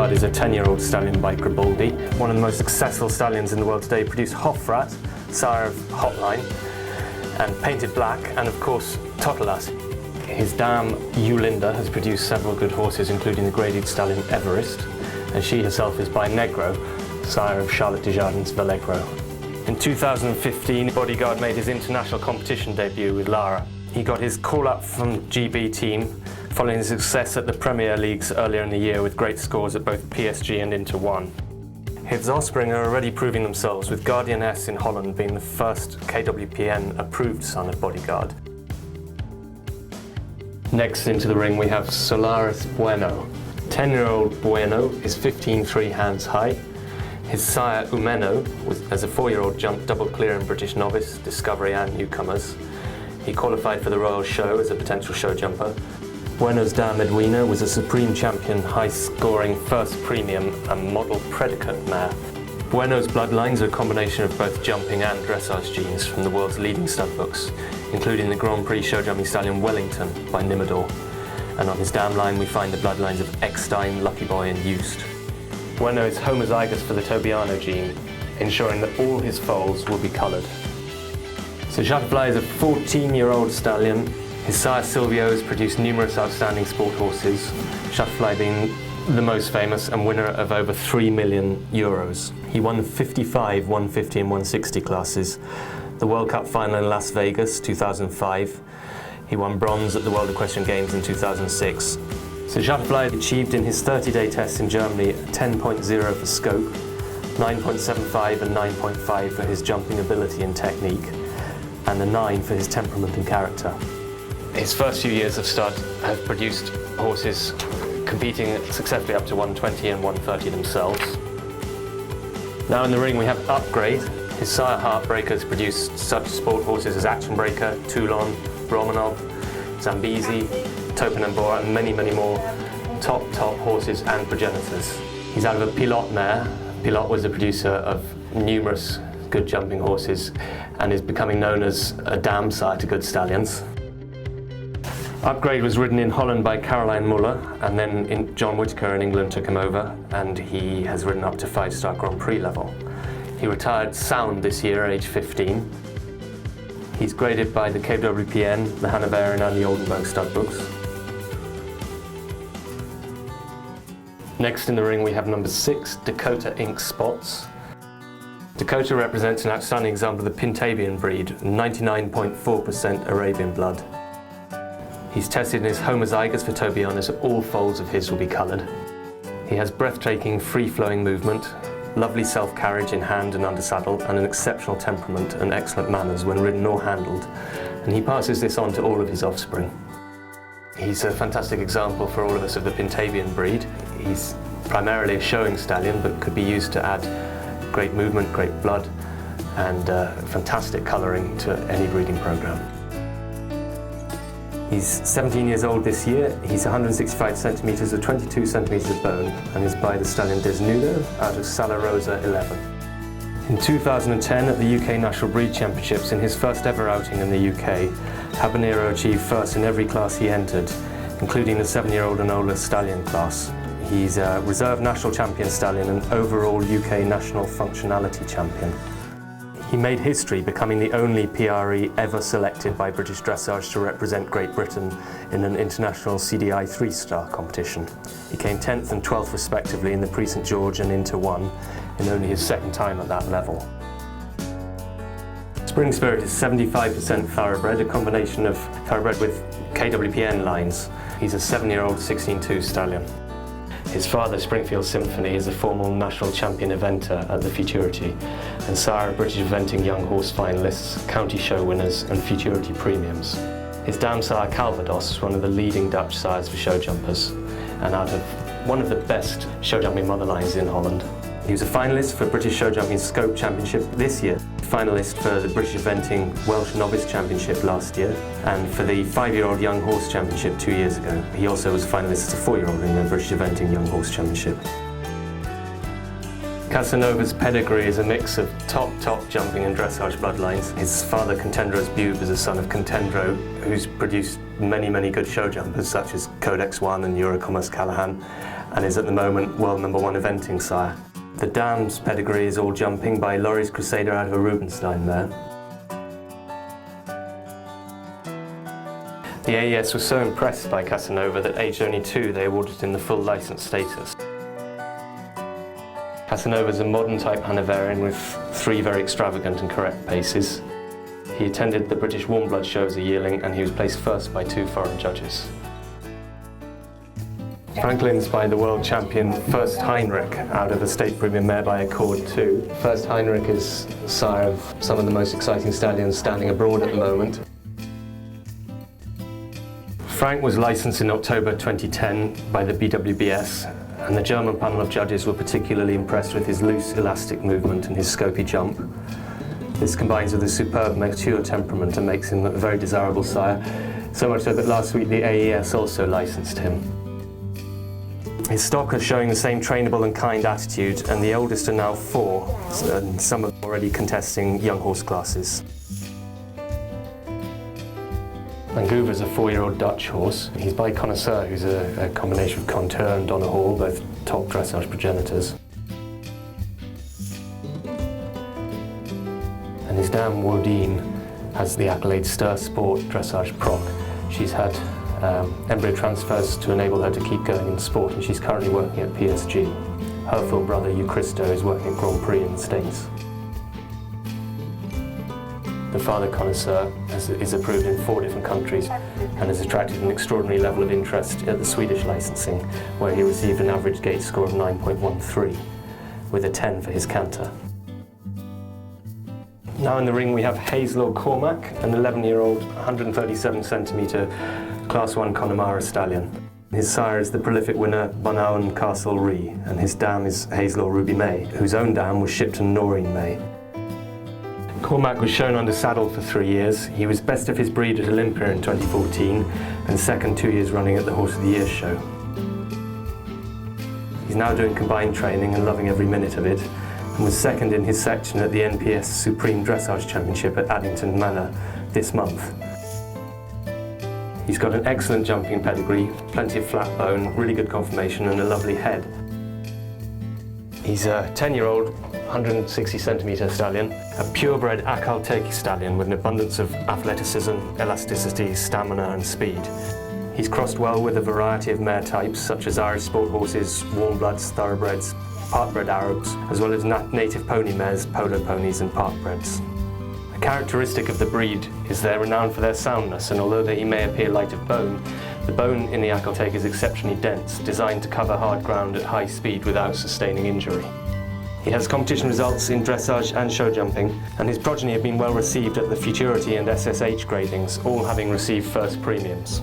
Bodyguard is a 10-year-old stallion by Gribaldi. One of the most successful stallions in the world today, produced Hofrat, sire of Hotline, and Painted Black, and of course, Totelas. His dam, Eulinda, has produced several good horses, including the graded stallion Everest, and she herself is by Negro, sire of Charlotte Desjardins Vallegro. In 2015, Bodyguard made his international competition debut with Lara. He got his call-up from GB team, following his success at the Premier Leagues earlier in the year with great scores at both PSG and Inter 1. His offspring are already proving themselves, with Guardian S in Holland being the first KWPN-approved son of Bodyguard. Next into the ring we have Solaris Buenno. 10-year-old Buenno is 15.3 hands high. His sire Umeno, as a 4-year-old, jumped double clear in British Novice, Discovery and Newcomers. He qualified for the Royal Show as a potential show jumper. Bueno's dam Edwina was a Supreme Champion, high-scoring first premium and model predicate mare. Bueno's bloodlines are a combination of both jumping and dressage genes from the world's leading stud books, including the Grand Prix show jumping stallion Wellington by Nimador. And on his dam line we find the bloodlines of Eckstein, Lucky Boy and Used. Bueno is homozygous for the Tobiano gene, ensuring that all his foals will be coloured. So Shutterfly is a 14-year-old stallion. His sire Silvio has produced numerous outstanding sport horses, Shutterfly being the most famous and winner of over €3 million. He won the 55, 150 and 160 classes, the World Cup final in Las Vegas 2005. He won bronze at the World Equestrian Games in 2006. So Shutterfly achieved in his 30-day test in Germany a 10.0 for scope, 9.75 and 9.5 for his jumping ability and technique, and a 9 for his temperament and character. His first few years of stud have produced horses competing successfully up to 120 and 130 themselves. Now in the ring we have Upgrade. His sire Heartbreaker has produced such sport horses as Action Breaker, Toulon, Romanov, Zambezi, Topinambora and many more top horses and progenitors. He's out of a Pilote mare. Pilote was the producer of numerous good jumping horses and is becoming known as a dam sire to good stallions. Upgrade was ridden in Holland by Caroline Muller, and then John Whitaker in England took him over, and he has ridden up to 5-star Grand Prix level. He retired sound this year, age 15. He's graded by the KWPN, the Hanoverian and the Oldenburg stud books. Next in the ring we have number 6, Dakota Ink Spots. Dakota represents an outstanding example of the Pintabian breed, 99.4% Arabian blood. He's tested in his homozygous for Tobiano, so all foals of his will be coloured. He has breathtaking, free-flowing movement, lovely self-carriage in hand and under saddle, and an exceptional temperament and excellent manners when ridden or handled, and he passes this on to all of his offspring. He's a fantastic example for all of us of the Pintabian breed. He's primarily a showing stallion, but could be used to add great movement, great blood, and fantastic colouring to any breeding programme. He's 17 years old this year. He's 165 centimetres with 22 centimetres of bone, and is by the stallion Desnudo out of Sala Rosa 11. In 2010 at the UK National Breed Championships, in his first ever outing in the UK, Habanero achieved first in every class he entered, including the 7-year-old and older stallion class. He's a reserve national champion stallion and overall UK national functionality champion. He made history, becoming the only PRE ever selected by British Dressage to represent Great Britain in an international CDI 3-star competition. He came 10th and 12th respectively in the Prix St George and Inter 1 in only his second time at that level. Spring Spirit is 75% thoroughbred, a combination of thoroughbred with KWPN lines. He's a 7-year-old 16.2 stallion. His father, Springfield Symphony, is a formal national champion eventer at the Futurity, and sire of British eventing young horse finalists, county show winners and Futurity premiums. His dam sire Calvados is one of the leading Dutch sires for show jumpers, and out of one of the best show jumping mother lines in Holland. He was a finalist for British Show Jumping Scope Championship this year, finalist for the British Eventing Welsh Novice Championship last year, and for the 5-year-old Young Horse Championship 2 years ago. He also was a finalist as a 4-year-old in the British Eventing Young Horse Championship. Casanova's pedigree is a mix of top jumping and dressage bloodlines. His father, Contendro's Bube, is a son of Contendro, who's produced many good show jumpers such as Codex 1 and Eurocommerce Callahan, and is at the moment world #1 eventing sire. The dam's pedigree is all jumping by Laurie's Crusader out of a Rubinstein mare. The AES was so impressed by Casanova that aged only 2 they awarded him the full licence status. Casanova is a modern type Hanoverian with 3 very extravagant and correct paces. He attended the British Warm Blood show as a yearling and he was placed first by 2 foreign judges. Franklyn's by the world champion First Heinrich out of the State Premium Mare by Accord 2. First Heinrich is sire of some of the most exciting stallions standing abroad at the moment. Frank was licensed in October 2010 by the BWBS, and the German panel of judges were particularly impressed with his loose, elastic movement and his scopy jump. This combines with his superb, mature temperament and makes him a very desirable sire, so much so that last week the AES also licensed him. His stock is showing the same trainable and kind attitude, and the oldest are now 4, and some are already contesting young horse classes. Vancouver is a 4-year-old Dutch horse. He's by Connoisseur, who's a combination of Contour and Donna Hall, both top dressage progenitors. And his dam, Wodine, has the accolade Stir Sport Dressage Proc. She's had embryo transfers to enable her to keep going in sport, and she's currently working at PSG. Her full brother, Euchristo, is working at Grand Prix in the States. The father, Connoisseur, is approved in 4 different countries and has attracted an extraordinary level of interest at the Swedish licensing, where he received an average gate score of 9.13, with a 10 for his canter. Now in the ring we have Haselor Cormack, an 11-year-old, 137cm Class 1 Connemara stallion. His sire is the prolific winner Bonaun Castle Ree, and his dam is Haselor Ruby May, whose own dam was Shipton Noreen May. Cormack was shown under saddle for 3 years. He was best of his breed at Olympia in 2014 and second 2 years running at the Horse of the Year show. He's now doing combined training and loving every minute of it, and was second in his section at the NPS Supreme Dressage Championship at Addington Manor this month. He's got an excellent jumping pedigree, plenty of flat bone, really good conformation and a lovely head. He's a 10-year-old, 160cm stallion, a purebred Akalteki stallion with an abundance of athleticism, elasticity, stamina and speed. He's crossed well with a variety of mare types such as Irish sport horses, warm bloods, thoroughbreds, part-bred Arabs, as well as native pony mares, polo ponies and part-breds. A characteristic of the breed is they're renowned for their soundness, and although he may appear light of bone, the bone in the Akalteki is exceptionally dense, designed to cover hard ground at high speed without sustaining injury. He has competition results in dressage and show jumping, and his progeny have been well received at the Futurity and SSH gradings, all having received first premiums.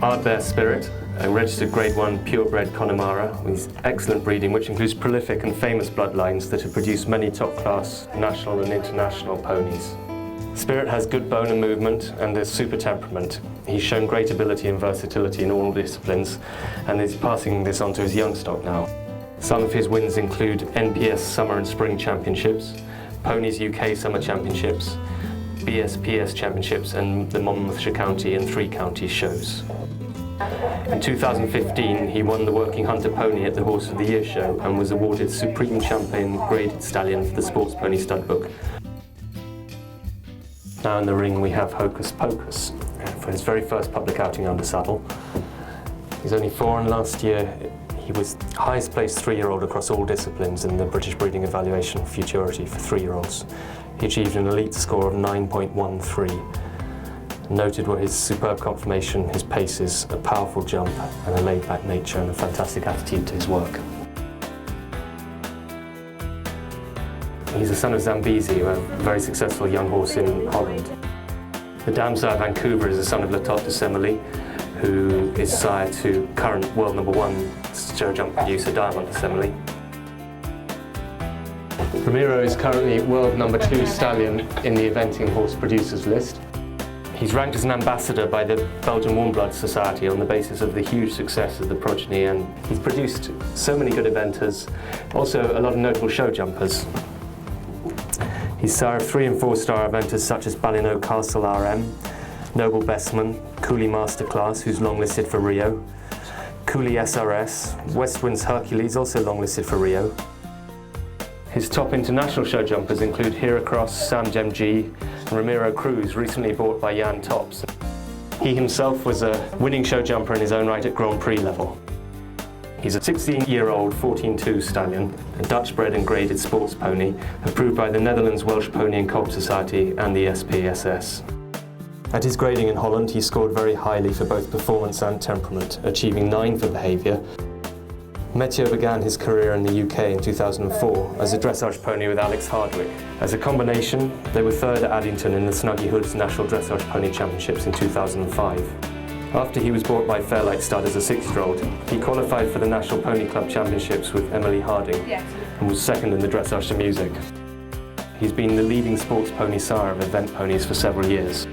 Ardbear Spirit, a registered Grade 1 purebred Connemara with excellent breeding, which includes prolific and famous bloodlines that have produced many top-class national and international ponies. Spirit has good bone and movement and a super temperament. He's shown great ability and versatility in all disciplines, and is passing this on to his young stock now. Some of his wins include NPS Summer and Spring Championships, Ponies UK Summer Championships, BSPS Championships and the Monmouthshire County and 3 Counties shows. In 2015 he won the Working Hunter Pony at the Horse of the Year show and was awarded Supreme Champion Graded Stallion for the Sports Pony Stud Book. Now in the ring we have Hocus Pocus for his very first public outing under saddle. He's only 4 and last year he was highest placed 3-year-old across all disciplines in the British Breeding Evaluation Futurity for 3-year-olds. He achieved an elite score of 9.13. Noted were his superb conformation, his paces, a powerful jump and a laid-back nature and a fantastic attitude to his work. He's a son of Zambezi, a very successful young horse in Holland. The dam sire Vancouver is a son of Latotte de Semely, who is sire to current world #1 show jump producer Diamond de Semely. Ramiro is currently world #2 stallion in the eventing horse producers list. He's ranked as an ambassador by the Belgian Warm Blood Society on the basis of the huge success of the progeny, and he's produced so many good eventers, also a lot of notable show jumpers. He's sire of 3- and 4-star eventers such as Habanero Castle RM, Noble Bestman, Cooley Masterclass, who's longlisted for Rio, Cooley SRS, Westwind's Hercules, also longlisted for Rio. His top international show jumpers include Heracross, Sam Gem G, and Ramiro Cruz, recently bought by Jan Tops. He himself was a winning show jumper in his own right at Grand Prix level. He's a 16-year-old 14-2 stallion, a Dutch-bred and graded sports pony, approved by the Netherlands Welsh Pony and Cob Society and the SPSS. At his grading in Holland, he scored very highly for both performance and temperament, achieving 9 for behaviour. Metyo began his career in the UK in 2004 as a dressage pony with Alex Hardwick. As a combination, they were third at Addington in the Snuggy Hoods National Dressage Pony Championships in 2005. After he was bought by Fairlight Stud as a 6-year-old, he qualified for the National Pony Club Championships with Emily Harding and was second in the Dressage to Music. He's been the leading sports pony sire of event ponies for several years.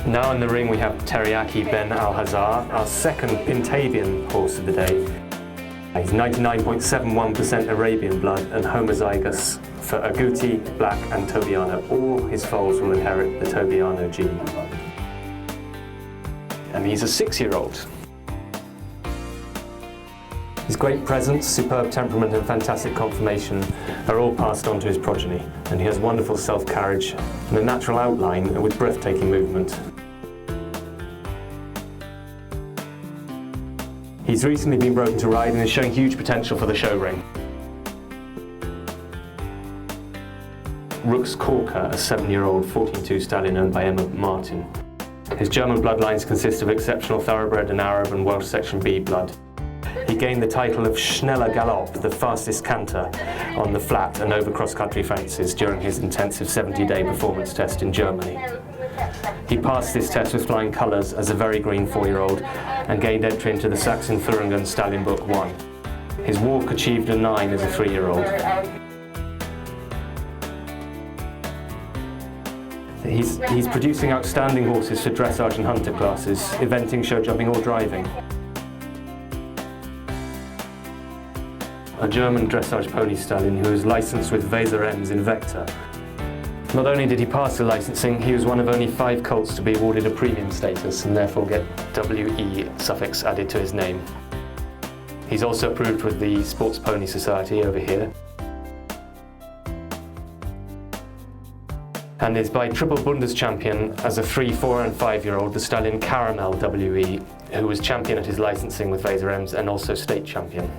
Now in the ring we have Terackiben Al Hazzar, our second Pintavian horse of the day. He's 99.71% Arabian blood and homozygous for Agouti, Black and Tobiano. All his foals will inherit the Tobiano gene. And he's a 6-year-old. His great presence, superb temperament and fantastic conformation are all passed on to his progeny, and he has wonderful self-carriage and a natural outline with breathtaking movement. He's recently been broken to ride and is showing huge potential for the show ring. Rooks Corker, a 7-year-old 14-2 stallion owned by Emma Martin. His German bloodlines consist of exceptional thoroughbred and Arab and Welsh Section B blood. He gained the title of Schneller Galopp, the fastest canter, on the flat and over cross-country fences during his intensive 70-day performance test in Germany. He passed this test with flying colours as a very green 4-year-old and gained entry into the Saxon Thuringen Stallion Book 1. His walk achieved a 9 as a 3-year-old. He's producing outstanding horses for dressage and hunter classes, eventing, show jumping or driving. A German dressage pony stallion who is licensed with Vaser Ems in Vector. Not only did he pass the licensing, he was one of only 5 colts to be awarded a premium status and therefore get WE suffix added to his name. He's also approved with the Sports Pony Society over here. And is by triple Bundes champion as a 3, 4 and 5-year-old, the stallion Caramel WE, who was champion at his licensing with Vaser Ems and also state champion.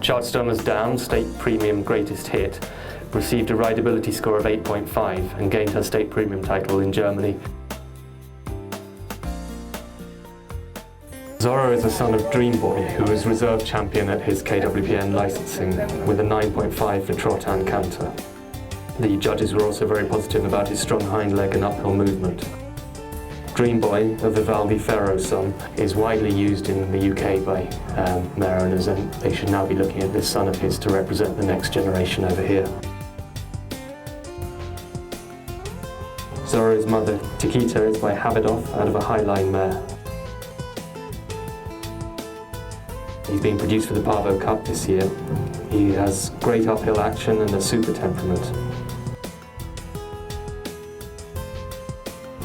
Chartstomer's Down, state premium greatest hit, received a rideability score of 8.5 and gained her state premium title in Germany. Zorro is the son of Dream Boy, who was reserve champion at his KWPN licensing with a 9.5 for trot and canter. The judges were also very positive about his strong hind leg and uphill movement. Dream Boy, of the Valvi Ferro son, is widely used in the UK by mare owners, and they should now be looking at this son of his to represent the next generation over here. Zorro's mother, Tikita, is by Habidoff out of a Highline mare. He's been produced for the Parvo Cup this year. He has great uphill action and a super temperament.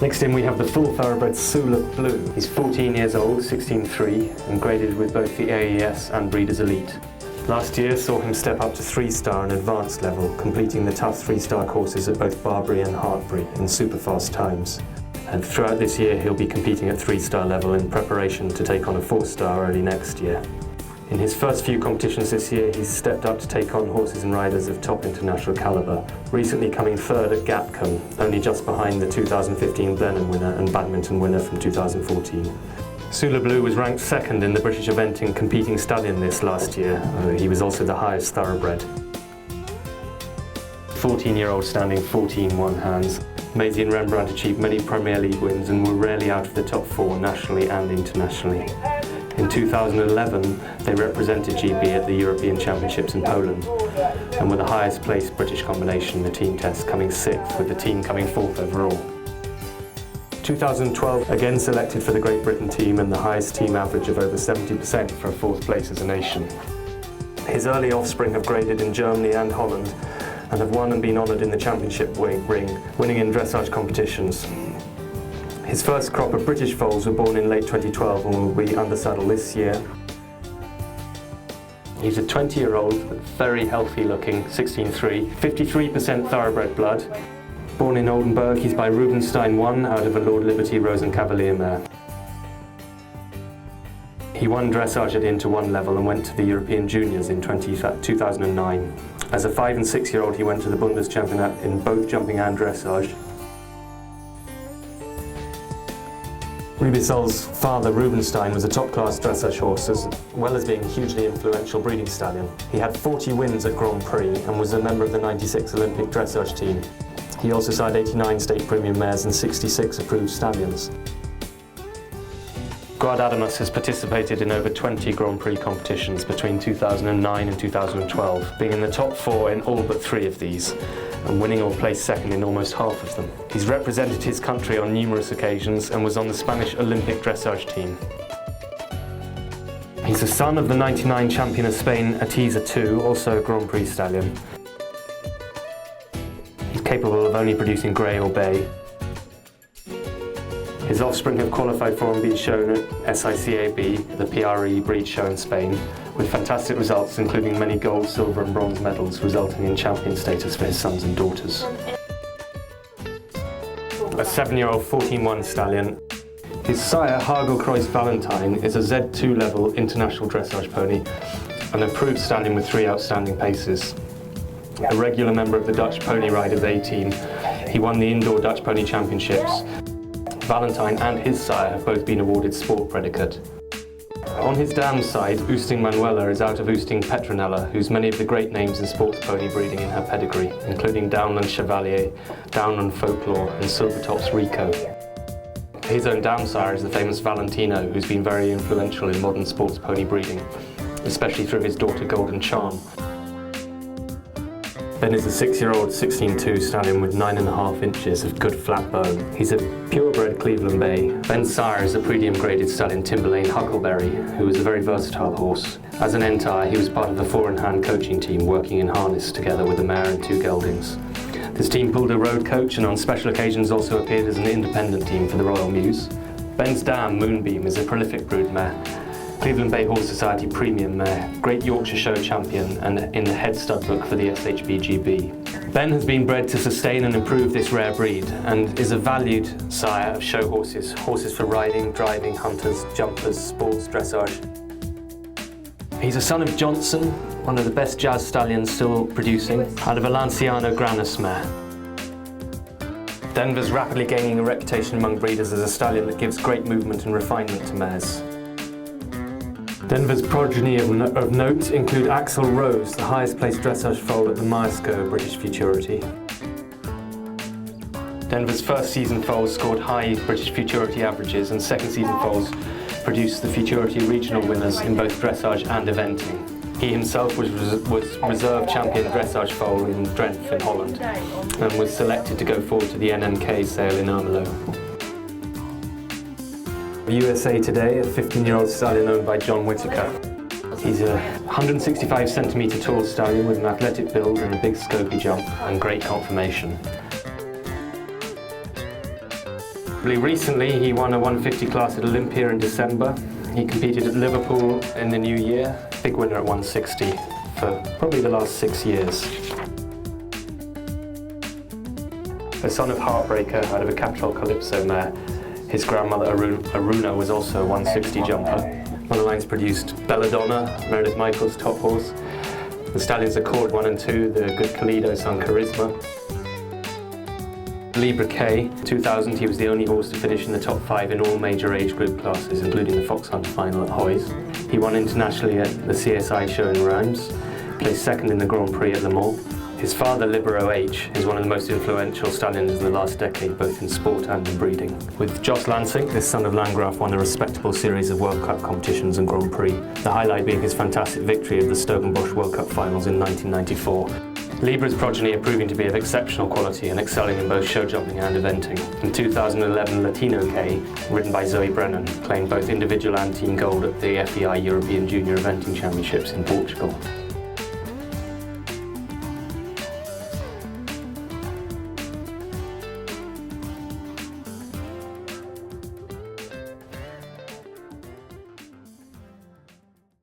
Next in we have the full thoroughbred Sula Blue. He's 14 years old, 16.3, and graded with both the AES and Breeders' Elite. Last year saw him step up to 3-star and advanced level, completing the tough 3-star courses at both Barbary and Hartbury in super fast times. And throughout this year he'll be competing at 3-star level in preparation to take on a 4-star early next year. In his first few competitions this year, he's stepped up to take on horses and riders of top international calibre, recently coming third at Gapcombe, only just behind the 2015 Blenheim winner and badminton winner from 2014. Sula Blue was ranked second in the British eventing competing stallion list last year. He was also the highest thoroughbred. 14-year-old standing 14 one hands. Maisie and Rembrandt achieved many Premier League wins and were rarely out of the top 4 nationally and internationally. In 2011, they represented GB at the European Championships in Poland and were the highest placed British combination in the team test, coming 6th, with the team coming 4th overall. 2012, again selected for the Great Britain team and the highest team average of over 70% for a 4th place as a nation. His early offspring have graded in Germany and Holland and have won and been honoured in the championship ring, winning in dressage competitions. His first crop of British foals were born in late 2012 and will be under saddle this year. He's a 20-year-old, very healthy looking, 16.3, 53% thoroughbred blood. Born in Oldenburg, he's by Rubenstein 1 out of a Lord Liberty Rosen Cavalier mare. He won dressage at Inter 1 level and went to the European Juniors in 2009. As a 5 and 6-year-old, he went to the Bundeschampionat in both jumping and dressage. Rubicell's father, Rubenstein, was a top-class dressage horse as well as being a hugely influential breeding stallion. He had 40 wins at Grand Prix and was a member of the 96 Olympic dressage team. He also signed 89 state premium mares and 66 approved stallions. Guardadamas has participated in over 20 Grand Prix competitions between 2009 and 2012, being in the top 4 in all but 3 of these, and winning or placed second in almost half of them. He's represented his country on numerous occasions and was on the Spanish Olympic dressage team. He's the son of the 99 champion of Spain, Atiza 2, also a Grand Prix stallion. He's capable of only producing grey or bay. His offspring have qualified for and been shown at SICAB, the PRE breed show in Spain, with fantastic results including many gold, silver and bronze medals, resulting in champion status for his sons and daughters. A 7-year-old 14-1 stallion. His sire, Hagelkreuz Valentine, is a Z2 level international dressage pony, an approved stallion with 3 outstanding paces. A regular member of the Dutch Pony Riders A-team, he won the Indoor Dutch Pony Championships. Valentine and his sire have both been awarded sport predicate. On his dam side, Oosting Manuela is out of Oosting Petronella, who's many of the great names in sports pony breeding in her pedigree, including Downland Chevalier, Downland Folklore and Silvertops Rico. His own dam sire is the famous Valentino, who's been very influential in modern sports pony breeding, especially through his daughter Golden Charm. Ben is a 6-year-old 16.2 stallion with 9.5 inches of good flat bone. He's a purebred Cleveland Bay. Ben's sire is a premium graded stallion Timberlane Huckleberry, who was a very versatile horse. As an entire, he was part of the 4-in-hand coaching team working in harness together with a mare and 2 geldings. This team pulled a road coach and on special occasions also appeared as an independent team for the Royal Mews. Ben's dam, Moonbeam, is a prolific brood mare. Cleveland Bay Horse Society Premium Mare, Great Yorkshire Show Champion and in the head stud book for the SHBGB. Ben has been bred to sustain and improve this rare breed and is a valued sire of show horses, horses for riding, driving, hunters, jumpers, sports, dressage. He's a son of Johnson, one of the best jazz stallions still producing, out of a Lanciano Granus mare. Denver's rapidly gaining a reputation among breeders as a stallion that gives great movement and refinement to mares. Denver's progeny of note include Axel Rose, the highest placed dressage foal at the Myerscough British Futurity. Denver's first season foals scored high British Futurity averages and second season foals produced the Futurity regional winners in both dressage and eventing. He himself was reserve champion dressage foal in Drenthe in Holland and was selected to go forward to the NMK sale in Ermelo. USA Today, a 15-year-old stallion owned by John Whitaker. He's a 165 centimetre tall stallion with an athletic build and a big scopy jump and great conformation. Recently, he won a 150 class at Olympia in December. He competed at Liverpool in the new year, big winner at 160 for probably the last 6 years. A son of Heartbreaker out of a Capital Calypso mare. His grandmother Aruna was also a 160 jumper. Monoline's produced Belladonna, Meredith Michael's top horse. The stallions Accord 1 and 2, the good Kalido son Charisma. Libra K, 2000, he was the only horse to finish in the top 5 in all major age group classes, including the Fox Hunter final at Hoyes. He won internationally at the CSI show in Reims, placed second in the Grand Prix at Le Mans. His father, Libra H, is one of the most influential stallions in the last decade, both in sport and in breeding. With Joss Lansing, this son of Landgraf, won a respectable series of World Cup competitions and Grand Prix, the highlight being his fantastic victory of the Stokenbosch World Cup finals in 1994. Libra's progeny are proving to be of exceptional quality and excelling in both show jumping and eventing. In 2011, Latino K, ridden by Zoe Brennan, claimed both individual and team gold at the FEI European Junior Eventing Championships in Portugal.